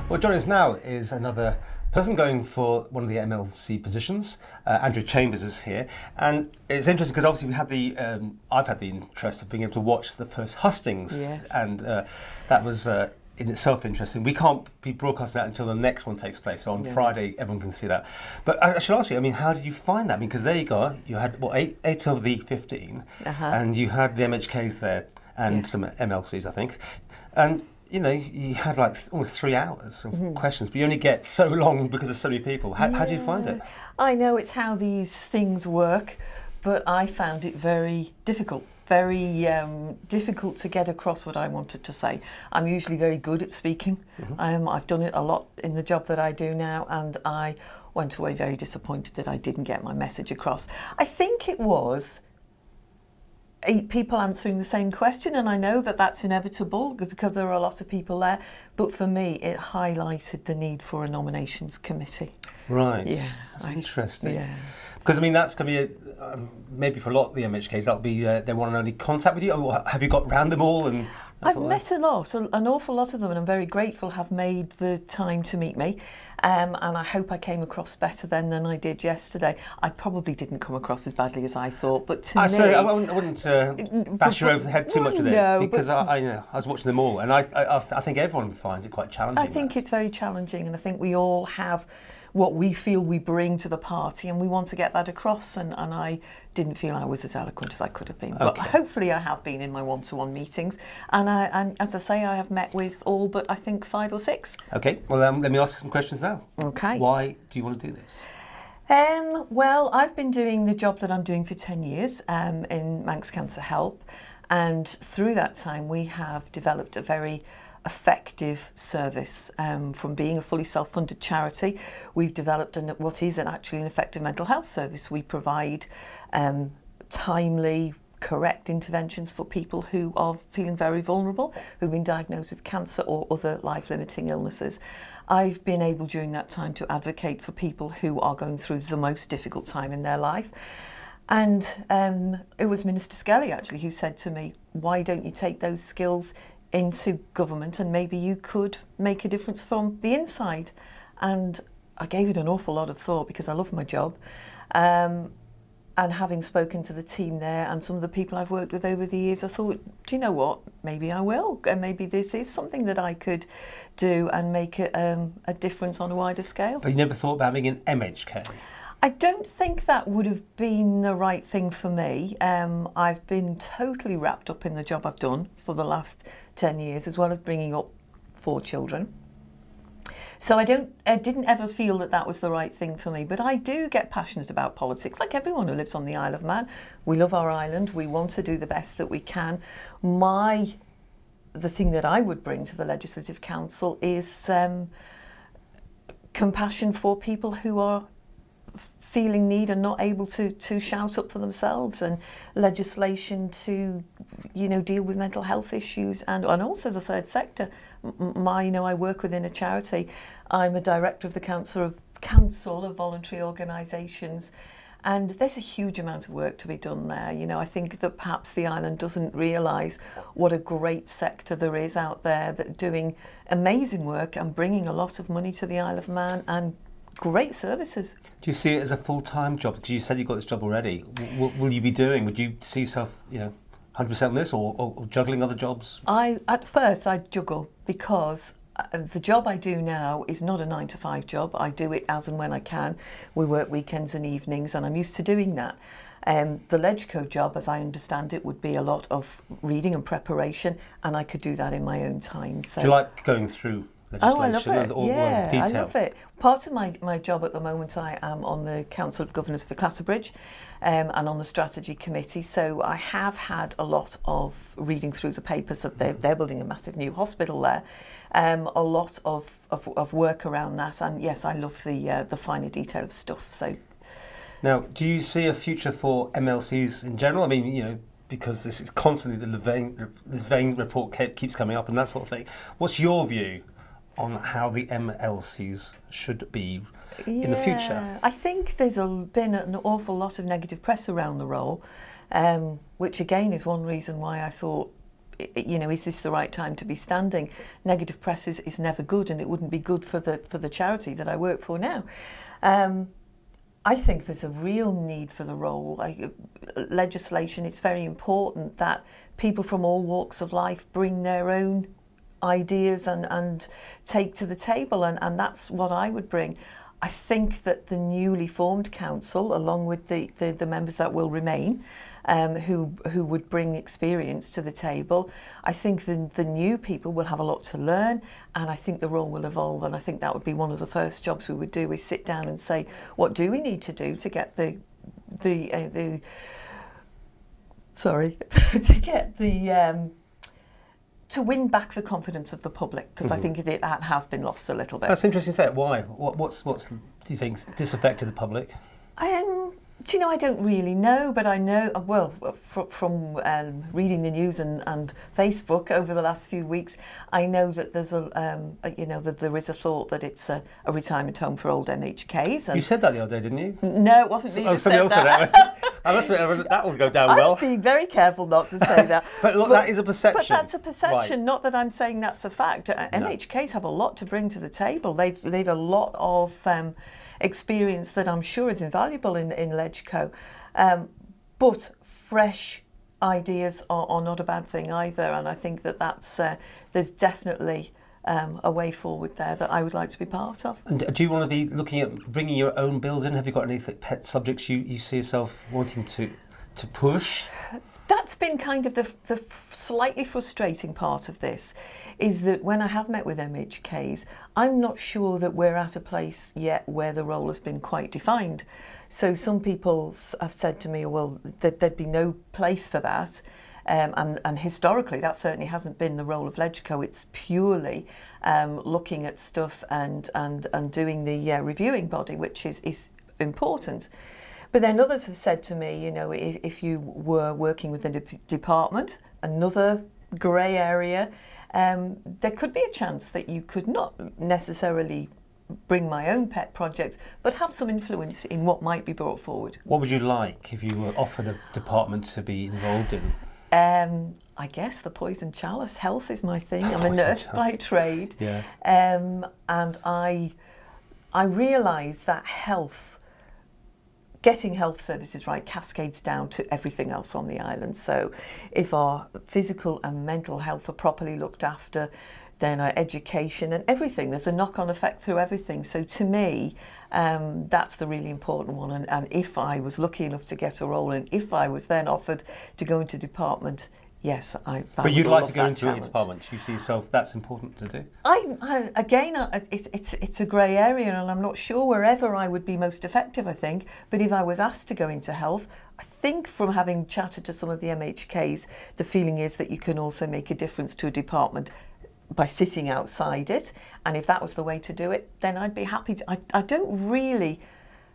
Well, joining us now is another person going for one of the MLC positions. Andrea Chambers is here, and it's interesting because obviously we had the I've had the interest of being able to watch the first hustings, yes. And that was in itself interesting. We can't be broadcasting that until the next one takes place. So on Friday, everyone can see that. But I should ask you, I mean, how did you find that? Because there you go, you had what, eight of the 15, and you had the MHKs there and some MLCs, I think, and you know, you had like almost 3 hours of questions, but you only get so long because there's so many people. How do you find it? I know it's how these things work, but I found it very difficult. Very difficult to get across what I wanted to say. I'm usually very good at speaking. I've done it a lot in the job that I do now, and I went away very disappointed that I didn't get my message across. I think it was 8 people answering the same question, and I know that that's inevitable because there are a lot of people there, but for me it highlighted the need for a nominations committee. Right, yeah, that's interesting. Yeah. Because I mean that's going to be maybe for a lot of the MHKs that'll be their one and only contact with you. Or have you got round them all? And I've met an awful lot of them, and I'm very grateful have made the time to meet me. And I hope I came across better then than I did yesterday. I probably didn't come across as badly as I thought, but to me... I wouldn't bash you over the head too much with it, because I was watching them all, and I think everyone finds it quite challenging. I think it's very challenging, and I think we all have what we feel we bring to the party, and we want to get that across, and I didn't feel I was as eloquent as I could have been. But hopefully I have been in my one-to-one meetings, and as I say, I have met with all but I think 5 or 6. Okay, well let me ask some questions now. Okay. Why do you want to do this? Well, I've been doing the job that I'm doing for 10 years in Manx Cancer Help, and through that time we have developed a very effective service. From being a fully self-funded charity, we've developed what is actually an effective mental health service. We provide timely, correct interventions for people who are feeling very vulnerable, who've been diagnosed with cancer or other life-limiting illnesses. I've been able during that time to advocate for people who are going through the most difficult time in their life. And it was Minister Skelly actually who said to me, why don't you take those skills into government and maybe you could make a difference from the inside? And I gave it an awful lot of thought because I love my job. And having spoken to the team there and some of the people I've worked with over the years, I thought, do you know what, maybe I will, and maybe this is something that I could do and make it a difference on a wider scale. But you never thought about being an MHK? I don't think that would have been the right thing for me. I've been totally wrapped up in the job I've done for the last 10 years, as well as bringing up 4 children. So I didn't ever feel that that was the right thing for me, but I do get passionate about politics, like everyone who lives on the Isle of Man. We love our island, we want to do the best that we can. The thing that I would bring to the Legislative Council is compassion for people who are feeling need and not able to shout up for themselves, and legislation to, you know, deal with mental health issues and also the third sector. I work within a charity. I'm a director of the Council of Voluntary Organisations, and there's a huge amount of work to be done there. You know, I think that perhaps the island doesn't realise what a great sector there is out there that doing amazing work and bringing a lot of money to the Isle of Man and great services. Do you see it as a full-time job? Because you said you got this job already. Will you be doing? Would you see yourself, 100% on this, or juggling other jobs? At first I'd juggle, because the job I do now is not a 9-to-5 job. I do it as and when I can. We work weekends and evenings, and I'm used to doing that. The Legco job, as I understand it, would be a lot of reading and preparation, and I could do that in my own time. So, do you like going through legislation? Oh, I love it. Yeah, detail? I love it. Part of my job at the moment, I am on the Council of Governors for Clatterbridge and on the strategy committee, so I have had a lot of reading through the papers. That they're building a massive new hospital there. A lot of work around that, and yes, I love the finer detail of stuff. So, now, do you see a future for MLCs in general? I mean, because this is constantly the Levain report keeps coming up and that sort of thing. What's your view on how the MLCs should be in the future? I think there's been an awful lot of negative press around the role, which again is one reason why I thought you know, is this the right time to be standing? Negative press is never good, and it wouldn't be good for the charity that I work for now. I think there's a real need for the role. Legislation, it's very important that people from all walks of life bring their own ideas and take to the table, and that's what I would bring. I think that the newly formed council, along with the members that will remain, who would bring experience to the table, I think the new people will have a lot to learn, and I think the role will evolve, and I think that would be one of the first jobs we would do, is sit down and say, what do we need to do to get to win back the confidence of the public, because I think that has been lost a little bit. That's interesting to say. Why? What's do you think disaffected the public? Do you know, I don't really know, but I know, well, from reading the news and Facebook over the last few weeks, I know that there's you know, that there is a thought that it's a retirement home for old MHKs. And you said that the other day, didn't you? No, it wasn't me. Oh, somebody else said that. I must admit, that will go down well. I was being very careful not to say that. but look, that is a perception. But that's a perception, right. Not that I'm saying that's a fact. MHKs have a lot to bring to the table. They've a lot of experience that I'm sure is invaluable in LegCo, but fresh ideas are not a bad thing either, and I think that's there's definitely a way forward there that I would like to be part of. And do you want to be looking at bringing your own bills in? Have you got any pet subjects you see yourself wanting to push? That's been kind of the slightly frustrating part of this, is that when I have met with MHKs, I'm not sure that we're at a place yet where the role has been quite defined. So some people have said to me, well, that there'd be no place for that. And historically, that certainly hasn't been the role of LegCo. It's purely looking at stuff and doing the reviewing body, which is important. But then others have said to me, you know, if you were working within a department, another grey area, there could be a chance that you could not necessarily bring my own pet projects, but have some influence in what might be brought forward. What would you like if you were offered a department to be involved in? I guess the poison chalice. Health is my thing. I'm a nurse by trade. Yes. And I realise that getting health services right cascades down to everything else on the island. So if our physical and mental health are properly looked after, then our education and everything, there's a knock-on effect through everything. So to me, that's the really important one. And if I was lucky enough to get a role, and if I was then offered to go into department, yes, But you'd like to go into a department. You see yourself, that's important to do? It's a grey area, and I'm not sure wherever I would be most effective, I think. But if I was asked to go into health, I think from having chatted to some of the MHKs, the feeling is that you can also make a difference to a department by sitting outside it. And if that was the way to do it, then I'd be happy to. I don't really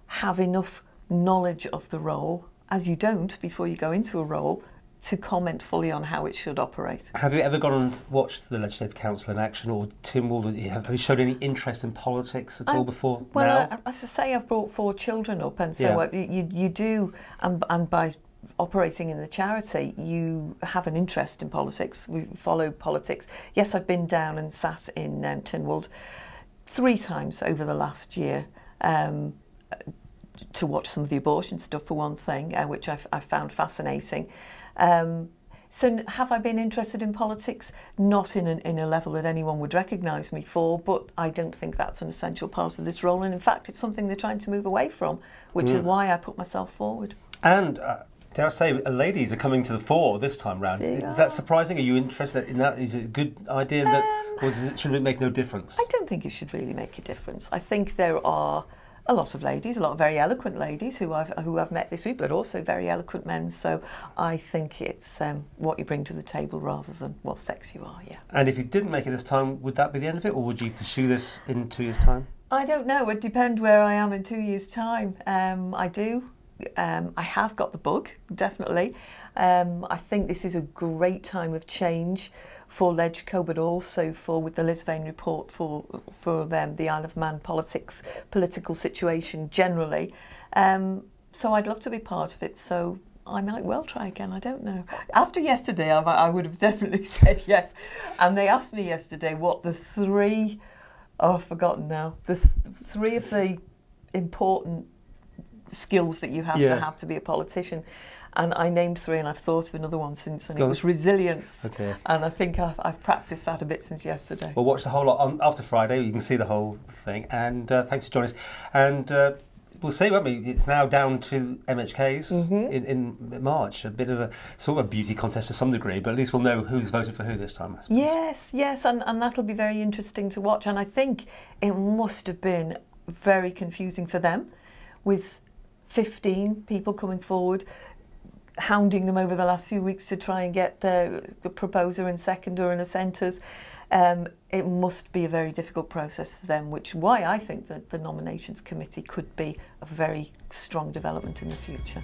have enough knowledge of the role, as you don't before you go into a role, to comment fully on how it should operate. Have you ever gone and watched the Legislative Council in action, or Tim Moulton, have you showed any interest in politics at all before now? Well, as I say, I've brought 4 children up, and so you do, and by operating in the charity, you have an interest in politics. We follow politics. Yes, I've been down and sat in Tynwald 3 times over the last year to watch some of the abortion stuff, for one thing, which I found fascinating. So have I been interested in politics? Not in a level that anyone would recognise me for, but I don't think that's an essential part of this role, and in fact it's something they're trying to move away from, which is why I put myself forward. And dare I say, ladies are coming to the fore this time round. Is that surprising? Are you interested in that? Is it a good idea, or should it make no difference? I don't think it should really make a difference. I think there are a lot of ladies, a lot of very eloquent ladies who I've met this week, but also very eloquent men. So I think it's what you bring to the table rather than what sex you are. Yeah. And if you didn't make it this time, would that be the end of it, or would you pursue this in 2 years' time? I don't know. It depends where I am in 2 years' time. I do. I have got the bug, definitely. I think this is a great time of change for LegCo, but also with the Lisbane report for the Isle of Man political situation generally. So I'd love to be part of it. So I might well try again, I don't know. After yesterday, I would have definitely said yes. And they asked me yesterday what the three, oh, I've forgotten now, the three of the important skills that you have to be a politician. And I named three, and I've thought of another one since, and it was resilience. Okay. And I think I've practiced that a bit since yesterday. We'll watch the whole lot after Friday. You can see the whole thing. And thanks for joining us. And we'll see, won't we? It's now down to MHKs in March. A bit of a sort of a beauty contest to some degree, but at least we'll know who's voted for who this time, I suppose. Yes, and that'll be very interesting to watch. And I think it must have been very confusing for them, with 15 people coming forward, hounding them over the last few weeks to try and get the proposer and seconder and assenters. It must be a very difficult process for them, which why I think that the nominations committee could be a very strong development in the future.